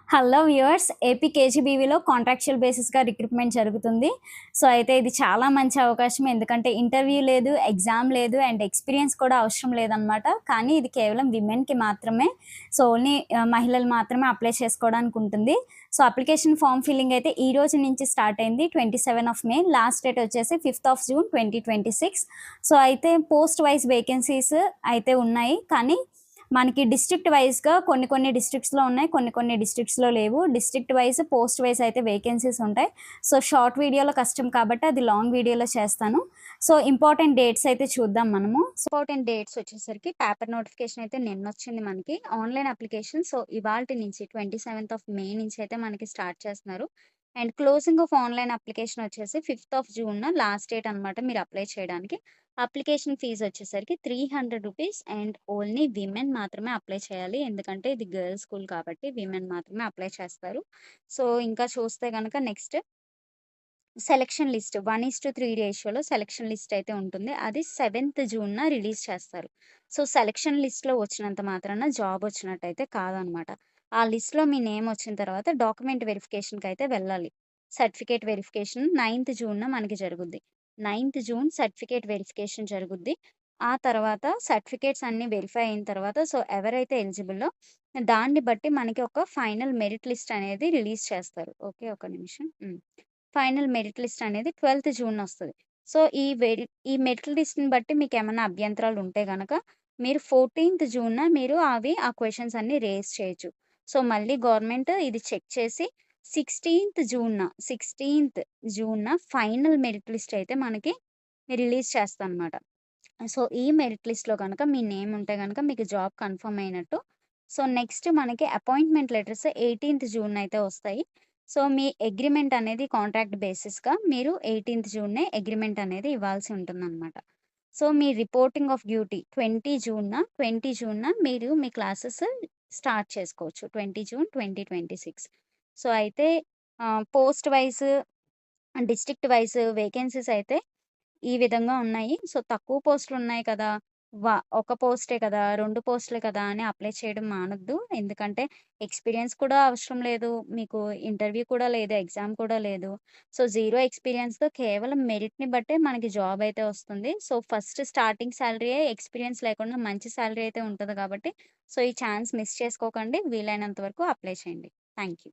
Hello viewers, AP కేజీబీవీలో contractual బేసిస్‌గా recruitment జరుగుతుంది. సో, అయితే ఇది చాలా మంచి అవకాశం. ఎందుకంటే ఇంటర్వ్యూ లేదు, ఎగ్జామ్ లేదు అండ్ ఎక్స్‌పీరియన్స్ కూడా అవసరం లేదనమాట. కానీ ఇది కేవలం విమెన్‌కి మాత్రమే. సో, ఓన్లీ మహిళలు మాత్రమే అప్లై చేసుకోవడానికి ఉంటుంది. సో, అప్లికేషన్ ఫార్మ్ ఫిల్లింగ్ అయితే ఈ రోజు నుంచి స్టార్ట్ అయింది. 27 ఆఫ్ మే. లాస్ట్ డేట్ వచ్చేసి 5th ఆఫ్ జూన్ 2026. సో, అయితే పోస్ట్ వైస్ వేకెన్సీస్ అయితే ఉన్నాయి. కానీ మనకి డిస్ట్రిక్ట్ వైస్‌గా కొన్ని కొన్ని డిస్ట్రిక్ట్స్‌లో ఉన్నాయి. కొన్ని కొన్ని డిస్ట్రిక్ట్స్‌లో లేవు. డిస్ట్రిక్ట్ వైస్, పోస్ట్ వైస్ అయితే వేకెన్సీస్ ఉంటాయి. సో, షార్ట్ వీడియోలో కష్టం కాబట్టి అది లాంగ్ వీడియోలో చేస్తాను. సో, ఇంపార్టెంట్ డేట్స్ అయితే చూద్దాం మనము. ఇంపార్టెంట్ డేట్స్ వచ్చేసరికి పేపర్ నోటిఫికేషన్ అయితే నిన్నొచ్చింది మనకి. ఆన్‌లైన్ అప్లికేషన్ సో, ఇవాల్టి నుంచి 27th ఆఫ్ మే నుంచి అయితే మనకి స్టార్ట్ చేస్తున్నారు. And closing of online application వచ్చేసి 5th of June last date అనమాట మీరు అప్లై చేయడానికి. అప్లికేషన్ ఫీజ్ వచ్చేసరికి ₹300 అండ్ ఓన్లీ విమెన్ మాత్రమే అప్లై చేయాలి. ఎందుకంటే ఇది గర్ల్స్ స్కూల్ కాబట్టి విమెన్ మాత్రమే అప్లై చేస్తారు. సో, ఇంకా చూస్తే గనక నెక్స్ట్ సెలక్షన్ లిస్ట్ 1:3 రేషియోలో సెలక్షన్ లిస్ట్ అయితే ఉంటుంది. అది 7th జూన్‌న రిలీజ్ చేస్తారు. సో, సెలక్షన్ లిస్ట్‌లో వచ్చినంత మాత్రాన జాబ్ వచ్చినట్టయితే కాదనమాట. ఆ లిస్ట్‌లో మీ నేమ్ వచ్చిన తర్వాత డాక్యుమెంట్ వెరిఫికేషన్‌కయితే వెళ్ళాలి. సర్టిఫికేట్ వెరిఫికేషన్ 9th జూన్‌న మనకి జరుగుద్ది. 9th జూన్ సర్టిఫికేట్ వెరిఫికేషన్ జరుగుద్ది. ఆ తర్వాత సర్టిఫికేట్స్ అన్నీ వెరిఫై అయిన తర్వాత సో, ఎవరైతే ఎలిజిబుల్లో దాన్ని బట్టి మనకి ఒక ఫైనల్ మెరిట్ లిస్ట్ అనేది రిలీజ్ చేస్తారు. ఓకే. ఒక నిమిషం. ఫైనల్ మెరిట్ లిస్ట్ అనేది 12th జూన్ ఒస్తది. సో, ఈ మెరిట్ లిస్ట్‌ని బట్టి మీకేమన్నా అభ్యంతరాలు ఉంటే గనక, మీరు 14th జూన్‌న మీరు ఆ క్వెషన్స్ అన్నీ రేజ్ చేయొచ్చు. సో, మళ్ళీ గవర్నమెంట్ ఇది చెక్ చేసి 16th జూన్‌న ఫైనల్ మెరిట్ లిస్ట్ అయితే మనకి రిలీజ్ చేస్తదనమాట. సో, ఈ మెరిట్ లిస్ట్‌లో గనక మీ నేమ్ ఉంటే గనక మీకు జాబ్ కన్ఫర్మ్ అయినట్టు. సో, నెక్స్ట్ మనకి అపాయింట్‌మెంట్ లెటర్స్ 18th జూన్ అయితే వస్తాయి. సో, మీ అగ్రీమెంట్ అనేది కాంట్రాక్ట్ బేసిస్‌గా మీరు 18th జూన్‌నే అగ్రీమెంట్ అనేది ఇవ్వాల్సి ఉంటుందనమాట. సో, మీ రిపోర్టింగ్ ఆఫ్ డ్యూటీ 20 జూన్‌న మీరు మీ క్లాసెస్ స్టార్ట్ చేసుకోవచ్చు. 20 జూన్ 2026. సో, అయితే post wise, district wise vacancies అయితే ఈ విధంగా ఉన్నాయి. సో, తక్కువ పోస్టులున్నాయి కదా! ఒక పోస్టే కదా! 2 పోస్టులే కదా! అని అప్లై చేయడం మానొద్దు. ఎందుకంటే ఎక్స్‌పీరియన్స్ కూడా అవసరం లేదు. మీకు ఇంటర్వ్యూ కూడా లేదు. ఎగ్జామ్ కూడా లేదు. సో, జీరో ఎక్స్‌పీరియన్స్‌తో కేవలం మెరిట్‌ని బట్టే మనకి జాబ్ అయితే వస్తుంది. సో, ఫస్ట్ స్టార్టింగ్ సాలరీయే ఎక్స్‌పీరియన్స్ లేకుండా మంచి సాలరీ అయితే ఉంటది కాబట్టి, సో, ఈ ఛాన్స్ మిస్ చేసుకోకండి. వీలైనంత వరకు అప్లై చేయండి. Thank you.